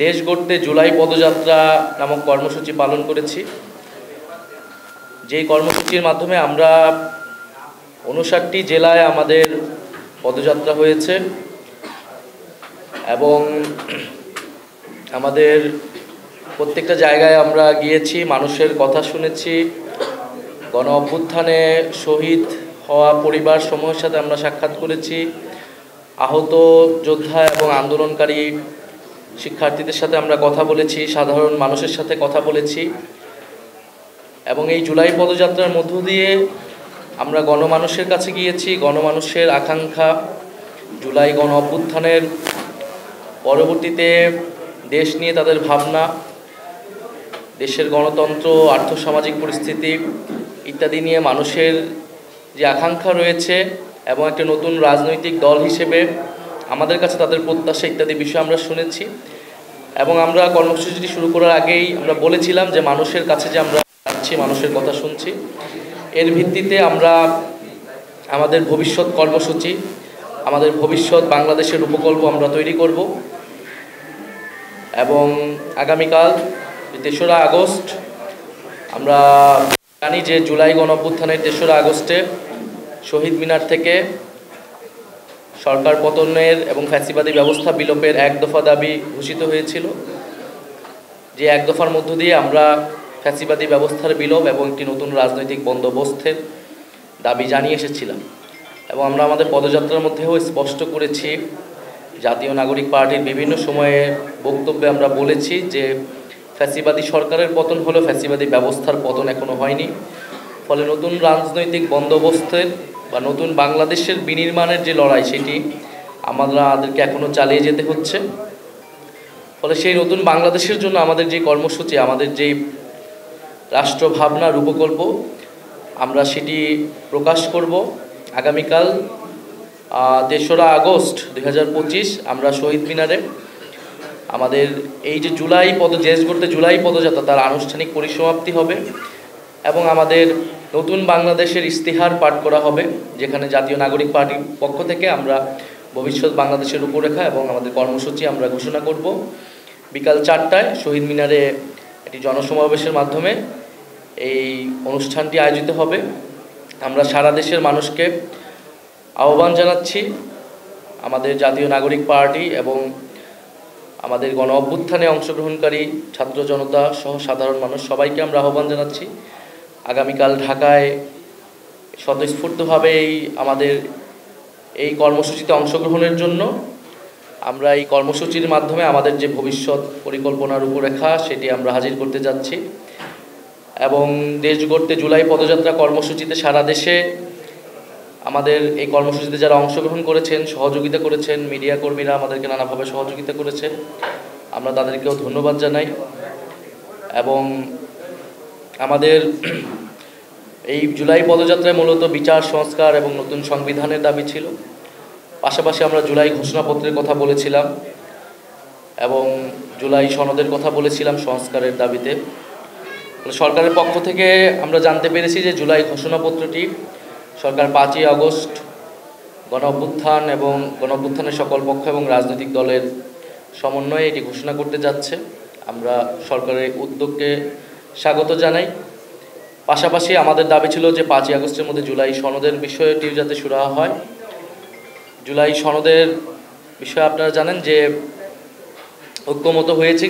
দেশ গড়তে জুলাই পদযাত্রা নামক কর্মসূচি পালন করেছি। যেই কর্মসূচির মাধ্যমে আমরা ৫৯টি জেলায় আমাদের পদযাত্রা হয়েছে এবং আমাদের প্রত্যেকটা জায়গায় আমরা গিয়েছি, মানুষের কথা শুনেছি, গণ অভ্যুত্থানে শহীদ হওয়া পরিবার সমূহের সাথে আমরা সাক্ষাৎ করেছি, আহত যোদ্ধা এবং আন্দোলনকারী শিক্ষার্থীদের সাথে আমরা কথা বলেছি, সাধারণ মানুষের সাথে কথা বলেছি এবং এই জুলাই পদযাত্রার মধ্য দিয়ে আমরা গণমানুষের কাছে গিয়েছি। গণমানুষের আকাঙ্ক্ষা, জুলাই গণ অভ্যুত্থানের পরবর্তীতে দেশ নিয়ে তাদের ভাবনা, দেশের গণতন্ত্র, আর্থসামাজিক পরিস্থিতি ইত্যাদি নিয়ে মানুষের যে আকাঙ্ক্ষা রয়েছে এবং একটা নতুন রাজনৈতিক দল হিসেবে আমাদের কাছে তাদের প্রত্যাশা ইত্যাদি বিষয় আমরা শুনেছি এবং আমরা কর্মসূচিটি শুরু করার আগেই আমরা বলেছিলাম যে মানুষের কাছে যে আমরা যাচ্ছি, মানুষের কথা শুনছি, এর ভিত্তিতে আমরা আমাদের ভবিষ্যৎ কর্মসূচি, আমাদের ভবিষ্যৎ বাংলাদেশের উপকল্প আমরা তৈরি করব এবং আগামীকাল ৩রা আগস্ট আমরা জানি যে জুলাই গণ অভ্যুত্থানের ৩রা আগস্টে শহীদ মিনার থেকে সরকার পতনের এবং ফ্যাসিবাদী ব্যবস্থা বিলোপের এক দফা দাবি ঘোষিত হয়েছিল। যে এক দফার মধ্য দিয়ে আমরা ফ্যাসিবাদী ব্যবস্থার বিলোপ এবং একটি নতুন রাজনৈতিক বন্দোবস্তের দাবি জানিয়ে এসেছিলাম এবং আমরা আমাদের পদযাত্রার মধ্যেও স্পষ্ট করেছি, জাতীয় নাগরিক পার্টির বিভিন্ন সময়ে বক্তব্যে আমরা বলেছি যে ফ্যাসিবাদী সরকারের পতন হলেও ফ্যাসিবাদী ব্যবস্থার পতন এখনো হয়নি। ফলে নতুন রাজনৈতিক বন্দোবস্তের বা নতুন বাংলাদেশের বিনির্মাণের যে লড়াই, সেটি আমাদেরকে এখনও চালিয়ে যেতে হচ্ছে। ফলে সেই নতুন বাংলাদেশের জন্য আমাদের যে কর্মসূচি, আমাদের যে রাষ্ট্রভাবনা রূপকল্প, আমরা সেটি প্রকাশ করব আগামীকাল ৩রা আগস্ট ২০২৫ আমরা শহীদ মিনারে আমাদের এই যে দেশ গড়তে জুলাই পদযাত্রা তার আনুষ্ঠানিক পরিসমাপ্তি হবে এবং আমাদের নতুন বাংলাদেশের ইস্তেহার পাঠ করা হবে, যেখানে জাতীয় নাগরিক পার্টির পক্ষ থেকে আমরা ভবিষ্যৎ বাংলাদেশের রূপরেখা এবং আমাদের কর্মসূচি আমরা ঘোষণা করব। বিকাল ৪টায় শহীদ মিনারে একটি জনসমাবেশের মাধ্যমে এই অনুষ্ঠানটি আয়োজিত হবে। আমরা সারা দেশের মানুষকে আহ্বান জানাচ্ছি, আমাদের জাতীয় নাগরিক পার্টি এবং আমাদের গণ অভ্যুত্থানে অংশগ্রহণকারী ছাত্র জনতা সহ সাধারণ মানুষ সবাইকে আমরা আহ্বান জানাচ্ছি আগামীকাল ঢাকায় স্বতঃস্ফূর্তভাবে আমাদের এই কর্মসূচিতে অংশগ্রহণের জন্য। আমরা এই কর্মসূচির মাধ্যমে আমাদের যে ভবিষ্যৎ পরিকল্পনার রূপরেখা সেটি আমরা হাজির করতে যাচ্ছি এবং দেশ গড়তে জুলাই পদযাত্রা কর্মসূচিতে সারা দেশে আমাদের এই কর্মসূচিতে যারা অংশগ্রহণ করেছেন, সহযোগিতা করেছেন, মিডিয়া কর্মীরা আমাদেরকে নানাভাবে সহযোগিতা করেছেন, আমরা তাদেরকেও ধন্যবাদ জানাই এবং আমাদের এই জুলাই পদযাত্রায় মূলত বিচার সংস্কার এবং নতুন সংবিধানের দাবি ছিল। পাশাপাশি আমরা জুলাই ঘোষণাপত্রের কথা বলেছিলাম এবং জুলাই সনদের কথা বলেছিলাম সংস্কারের দাবিতে। সরকারের পক্ষ থেকে আমরা জানতে পেরেছি যে জুলাই ঘোষণাপত্রটি সরকার ৫ই আগস্ট গণ অভ্যুত্থান এবং গণ অভ্যুত্থানের সকল পক্ষ এবং রাজনৈতিক দলের সমন্বয়ে এটি ঘোষণা করতে যাচ্ছে। আমরা সরকারের উদ্যোগকে স্বাগত জানাই। পাশাপাশি আমাদের দাবি ছিল যে ৫ই আগস্টের মধ্যে জুলাই সনদের বিষয়টিও যাতে সুরাহা হয়। জুলাই সনদের বিষয়ে আপনারা জানেন যে ঐক্যমত হয়েছে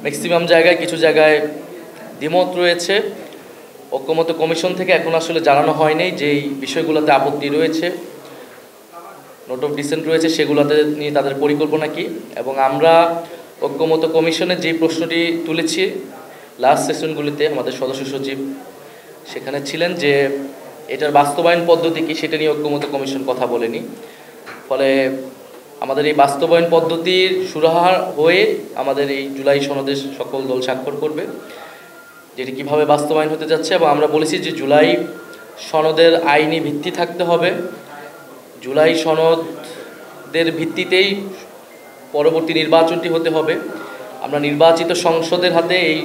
ম্যাক্সিমাম জায়গায়, কিছু জায়গায় দ্বিমত রয়েছে। ঐক্যমত কমিশন থেকে এখন আসলে জানানো হয়নি যে এই বিষয়গুলোতে আপত্তি রয়েছে, নোট অফ ডিসেন্ট রয়েছে, সেগুলোতে নিয়ে তাদের পরিকল্পনা কী। এবং আমরা ঐক্যমত কমিশনের যে প্রশ্নটি তুলেছি লাস্ট সেশনগুলিতে, আমাদের সদস্য সচিব সেখানে ছিলেন, যে এটার বাস্তবায়ন পদ্ধতি কী সেটা নিয়ে ঐক্যমত কমিশন কথা বলেনি। ফলে আমাদের এই বাস্তবায়ন পদ্ধতির সুরাহা হয়ে আমাদের এই জুলাই সনদে সকল দল স্বাক্ষর করবে, যেটি কীভাবে বাস্তবায়ন হতে যাচ্ছে। এবং আমরা বলেছি যে জুলাই সনদের আইনি ভিত্তি থাকতে হবে, জুলাই সনদের ভিত্তিতেই পরবর্তী নির্বাচনটি হতে হবে। আমরা নির্বাচিত সংসদের হাতে এই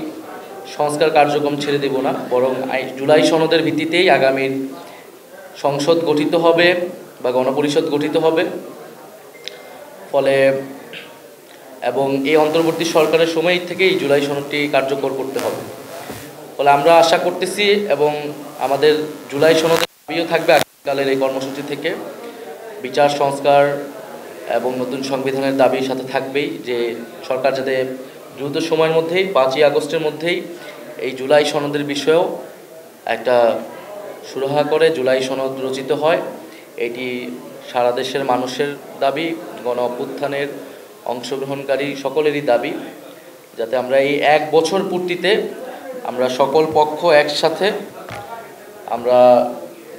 সংস্কার কার্যক্রম ছেড়ে দেব না, বরং জুলাই সনদের ভিত্তিতেই আগামীর সংসদ গঠিত হবে বা গণপরিষদ গঠিত হবে। ফলে এবং এই অন্তর্বর্তী সরকারের সময় থেকেই জুলাই সনদটি কার্যকর করতে হবে। ফলে আমরা আশা করতেছি এবং আমাদের জুলাই সনদের দাবিও থাকবে আগামীকালের এই কর্মসূচি থেকে, বিচার সংস্কার এবং নতুন সংবিধানের দাবির সাথে থাকবেই যে সরকার যাতে দ্রুত সময়ের মধ্যেই 5ই আগস্টের মধ্যেই এই জুলাই সনদের বিষয়েও একটা সুরাহা করে জুলাই সনদ রচিত হয়। এটি সারা দেশের মানুষের দাবি, গণ অভ্যুত্থানের অংশগ্রহণকারী সকলেরই দাবি, যাতে আমরা এই 1 বছর পূর্তিতে আমরা সকল পক্ষ একসাথে আমরা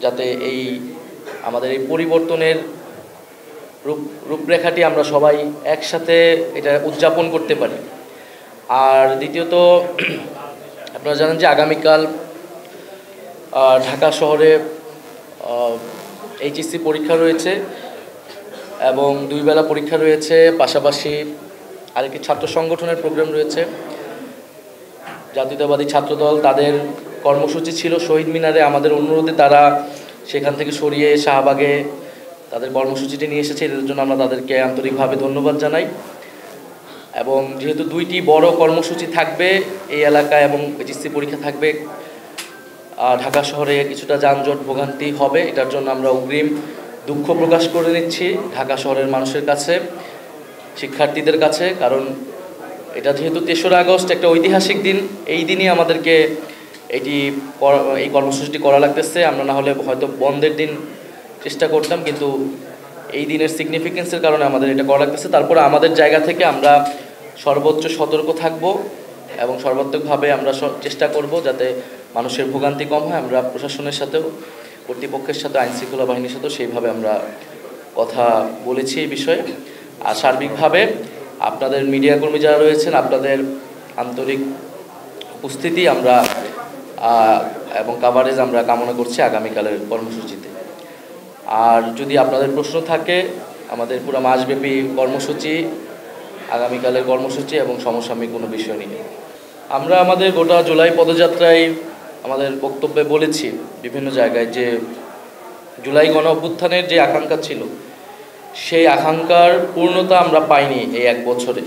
যাতে এই আমাদের এই পরিবর্তনের রূপরেখাটি আমরা সবাই একসাথে এটা উদযাপন করতে পারি। আর দ্বিতীয়ত আপনারা জানেন যে আগামীকাল ঢাকা শহরে এইচএসসি পরীক্ষা রয়েছে এবং 2 বেলা পরীক্ষা রয়েছে, পাশাপাশি আরেকটি ছাত্র সংগঠনের প্রোগ্রাম রয়েছে। জাতীয়তাবাদী ছাত্রদল তাদের কর্মসূচি ছিল শহীদ মিনারে, আমাদের অনুরোধে তারা সেখান থেকে সরিয়ে শাহবাগে তাদের কর্মসূচিটি নিয়ে এসেছে। এর জন্য আমরা তাদেরকে আন্তরিকভাবে ধন্যবাদ জানাই। এবং যেহেতু 2টি বড় কর্মসূচি থাকবে এই এলাকায় এবং এইচএসসি পরীক্ষা থাকবে, ঢাকা শহরে কিছুটা যানজট ভোগান্তি হবে, এটার জন্য আমরা অগ্রিম দুঃখ প্রকাশ করে নিচ্ছি ঢাকা শহরের মানুষের কাছে, শিক্ষার্থীদের কাছে। কারণ এটা যেহেতু 3রা আগস্ট একটা ঐতিহাসিক দিন, এই দিনই আমাদেরকে এই কর্মসূচিটি করা লাগতেছে। আমরা না হলে হয়তো বন্ধের দিন চেষ্টা করতাম, কিন্তু এই দিনের সিগনিফিকেন্সের কারণে আমাদের এটা করা লাগতেছে। তারপরে আমাদের জায়গা থেকে আমরা সর্বোচ্চ সতর্ক থাকব এবং সর্বাত্মকভাবে আমরা চেষ্টা করব যাতে মানুষের ভোগান্তি কম হয়। আমরা প্রশাসনের সাথেও, কর্তৃপক্ষের সাথে, আইনশৃঙ্খলা বাহিনীর সাথেও সেইভাবে আমরা কথা বলেছি এই বিষয়ে। আর সার্বিকভাবে আপনাদের মিডিয়াকর্মী যারা রয়েছেন, আপনাদের আন্তরিক উপস্থিতি আমরা এবং কাভারেজ আমরা কামনা করছি আগামীকালের কর্মসূচিতে। আর যদি আপনাদের প্রশ্ন থাকে, আমাদের পুরো মাসব্যাপী কর্মসূচি, আগামীকালের কর্মসূচি এবং সমসাময়িক কোনো বিষয় নিয়ে আমরা আমাদের গোটা জুলাই পদযাত্রায় আমাদের বক্তব্যে বলেছি বিভিন্ন জায়গায় যে জুলাই গণ অভ্যুত্থানের যে আকাঙ্ক্ষা ছিল, সেই আকাঙ্ক্ষার পূর্ণতা আমরা পাইনি এই 1 বছরে।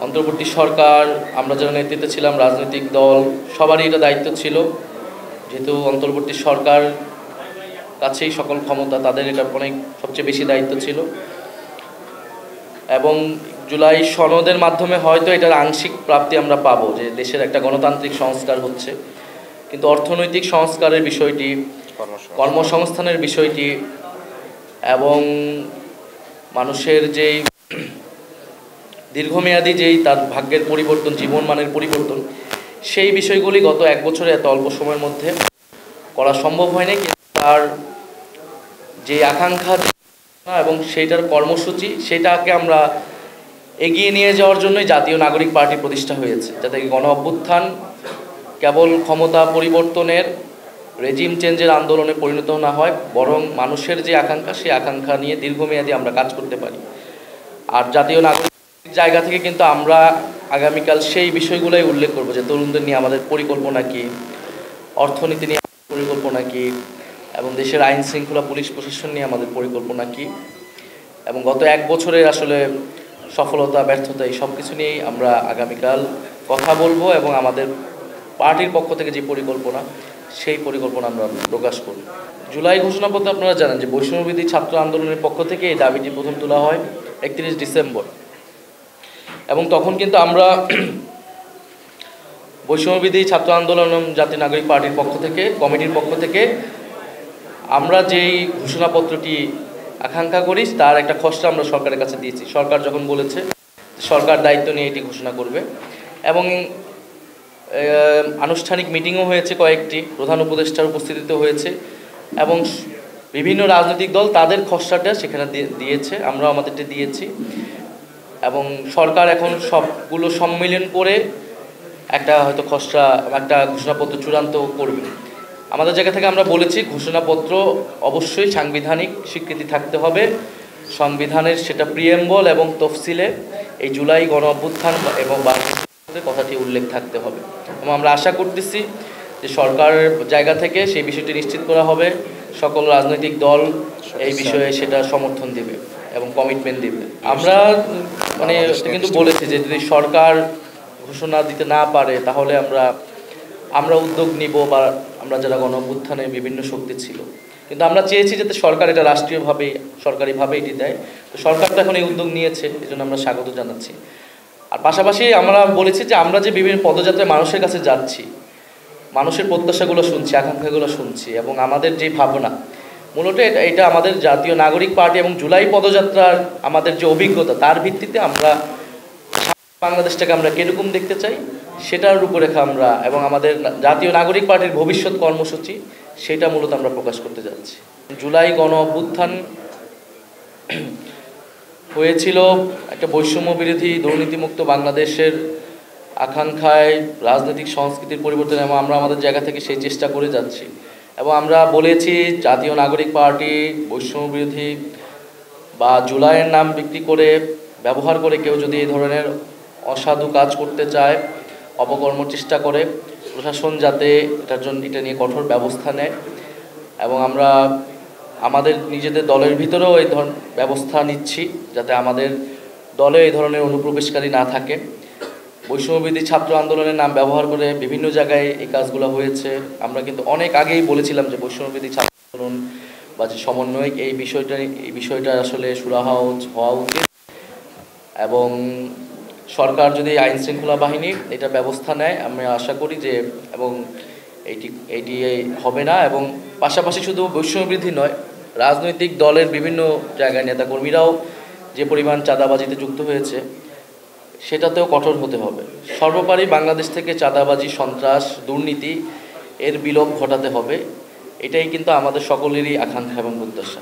অন্তর্বর্তী সরকার, আমরা যারা নেতৃত্বে ছিলাম, রাজনৈতিক দল, সবারই এটা দায়িত্ব ছিল, যেহেতু অন্তর্বর্তী সরকার কাছেই সকল ক্ষমতা, তাদের এটা অনেক সবচেয়ে বেশি দায়িত্ব ছিল। এবং জুলাই সনদের মাধ্যমে হয়তো এটার আংশিক প্রাপ্তি আমরা পাবো, যে দেশের একটা গণতান্ত্রিক সংস্কার হচ্ছে, কিন্তু অর্থনৈতিক সংস্কারের বিষয়টি, কর্মসংস্থানের বিষয়টি এবং মানুষের যেই দীর্ঘমেয়াদী যেই তার ভাগ্যের পরিবর্তন, জীবনমানের পরিবর্তন, সেই বিষয়গুলি গত 1 বছরে এত অল্প সময়ের মধ্যে করা সম্ভব হয়নি। কিন্তু তার যে আকাঙ্ক্ষা এবং সেইটার কর্মসূচি, সেটাকে আমরা এগিয়ে নিয়ে যাওয়ার জন্যই জাতীয় নাগরিক পার্টি প্রতিষ্ঠা হয়েছে, যাতে গণ অভ্যুত্থান কেবল ক্ষমতা পরিবর্তনের, রেজিম চেঞ্জের আন্দোলনে পরিণত না হয়, বরং মানুষের যে আকাঙ্ক্ষা, সেই আকাঙ্ক্ষা নিয়ে দীর্ঘমেয়াদী আমরা কাজ করতে পারি। আর জাতীয় নাগরিক জায়গা থেকে কিন্তু আমরা আগামীকাল সেই বিষয়গুলোই উল্লেখ করব, যে তরুণদের নিয়ে আমাদের পরিকল্পনা কী, অর্থনীতি নিয়ে পরিকল্পনা কী, এবং দেশের আইন শৃঙ্খলা, পুলিশ প্রশাসন নিয়ে আমাদের পরিকল্পনা কী, এবং গত 1 বছরের আসলে সফলতা, ব্যর্থতা, এই সব কিছু নিয়েই আমরা আগামীকাল কথা বলবো। এবং আমাদের পার্টির পক্ষ থেকে যে পরিকল্পনা, সেই পরিকল্পনা আমরা প্রকাশ করব। জুলাই ঘোষণাপত্রে আপনারা জানেন যে বৈষম্যবিরোধী ছাত্র আন্দোলনের পক্ষ থেকে এই দাবিটি প্রথম তোলা হয় 31 ডিসেম্বর। এবং তখন কিন্তু আমরা বৈষম্যবিরোধী ছাত্র আন্দোলন জাতীয় নাগরিক পার্টির পক্ষ থেকে, কমিটির পক্ষ থেকে আমরা যেই ঘোষণাপত্রটি আকাঙ্ক্ষা করি, তার একটা খসড়া আমরা সরকারের কাছে দিয়েছি। সরকার যখন বলেছে সরকার দায়িত্ব নিয়ে এটি ঘোষণা করবে, এবং আনুষ্ঠানিক মিটিংও হয়েছে, কয়েকটি প্রধান উপদেষ্টার উপস্থিতিতে হয়েছে, এবং বিভিন্ন রাজনৈতিক দল তাদের খসড়াটা সেখানে দিয়েছে, আমরাও আমাদেরটা দিয়েছি। এবং সরকার এখন সবগুলো সম্মিলন করে একটা হয়তো খসড়া, একটা ঘোষণাপত্র চূড়ান্ত করবে। আমাদের জায়গা থেকে আমরা বলেছি ঘোষণাপত্র অবশ্যই সাংবিধানিক স্বীকৃতি থাকতে হবে, সংবিধানের সেটা প্রিয়েম্বল এবং তফসিলে এই জুলাই গণ অভ্যুত্থান এবং কথাটি উল্লেখ থাকতে হবে। এবং আমরা আশা করতেছি যে সরকারের জায়গা থেকে সেই বিষয়টি নিশ্চিত করা হবে, সকল রাজনৈতিক দল এই বিষয়ে সেটা সমর্থন দেবে। এবং কমিটমেন্ট দিবে। আমরা মানে এটা কিন্তু বলেছি যে যদি সরকার ঘোষণা দিতে না পারে তাহলে আমরা উদ্যোগ নিব, বা আমরা যারা গণ-অভ্যুত্থানে বিভিন্ন শক্তি ছিল, কিন্তু আমরা চেয়েছি যাতে সরকার এটা রাষ্ট্রীয়ভাবে সরকারিভাবে এটি দেয়। তো সরকার তো এখন এই উদ্যোগ নিয়েছে, এই জন্য আমরা স্বাগত জানাচ্ছি। আর পাশাপাশি আমরা বলেছি যে আমরা যে বিভিন্ন পদযাত্রায় মানুষের কাছে যাচ্ছি, মানুষের প্রত্যাশাগুলো শুনছি, আকাঙ্ক্ষাগুলো শুনছি, এবং আমাদের যে ভাবনা মূলত এটা আমাদের জাতীয় নাগরিক পার্টি এবং জুলাই পদযাত্রার আমাদের যে অভিজ্ঞতা তার ভিত্তিতে আমরা বাংলাদেশটাকে আমরা কীরকম দেখতে চাই সেটার রূপরেখা আমরা, এবং আমাদের জাতীয় নাগরিক পার্টির ভবিষ্যৎ কর্মসূচি সেটা মূলত আমরা প্রকাশ করতে যাচ্ছি। জুলাই গণ-অভ্যুত্থান হয়েছিল একটা বৈষম্য বিরোধী দুর্নীতিমুক্ত বাংলাদেশের আকাঙ্ক্ষায়, রাজনৈতিক সংস্কৃতির পরিবর্তন, এবং আমরা আমাদের জায়গা থেকে সেই চেষ্টা করে যাচ্ছি। এবং আমরা বলেছি জাতীয় নাগরিক পার্টি বৈষম্য বিরোধী বা জুলাইয়ের নাম বিক্রি করে ব্যবহার করে কেউ যদি এই ধরনের অসাধু কাজ করতে চায়, অপকর্ম চেষ্টা করে, প্রশাসন যাতে এটা নিয়ে কঠোর ব্যবস্থা নেয়। এবং আমরা আমাদের নিজেদের দলের ভিতরেও এই ব্যবস্থা নিচ্ছি যাতে আমাদের দলে এই ধরনের অনুপ্রবেশকারী না থাকে। বৈষম্যবিরোধী ছাত্র আন্দোলনের নাম ব্যবহার করে বিভিন্ন জায়গায় এই কাজগুলো হয়েছে। আমরা কিন্তু অনেক আগেই বলেছিলাম যে বৈষম্যবিরোধী ছাত্র আন্দোলন বা যে সমন্বয়ক এই বিষয়টা আসলে সুরাহা হওয়া উচিত, এবং সরকার যদি আইন শৃঙ্খলা বাহিনী এটা ব্যবস্থা নেয় আমি আশা করি যে, এবং এইটি হবে না। এবং পাশাপাশি শুধু বৈষম্যবিরোধী নয়, রাজনৈতিক দলের বিভিন্ন জায়গায় নেতাকর্মীরাও যে পরিমাণ চাঁদাবাজিতে যুক্ত হয়েছে সেটাতেও কঠোর হতে হবে। সর্বোপরি বাংলাদেশ থেকে চাঁদাবাজি, সন্ত্রাস, দুর্নীতি এর বিলোপ ঘটাতে হবে। এটাই কিন্তু আমাদের সকলেরই আকাঙ্ক্ষা এবং প্রত্যাশা।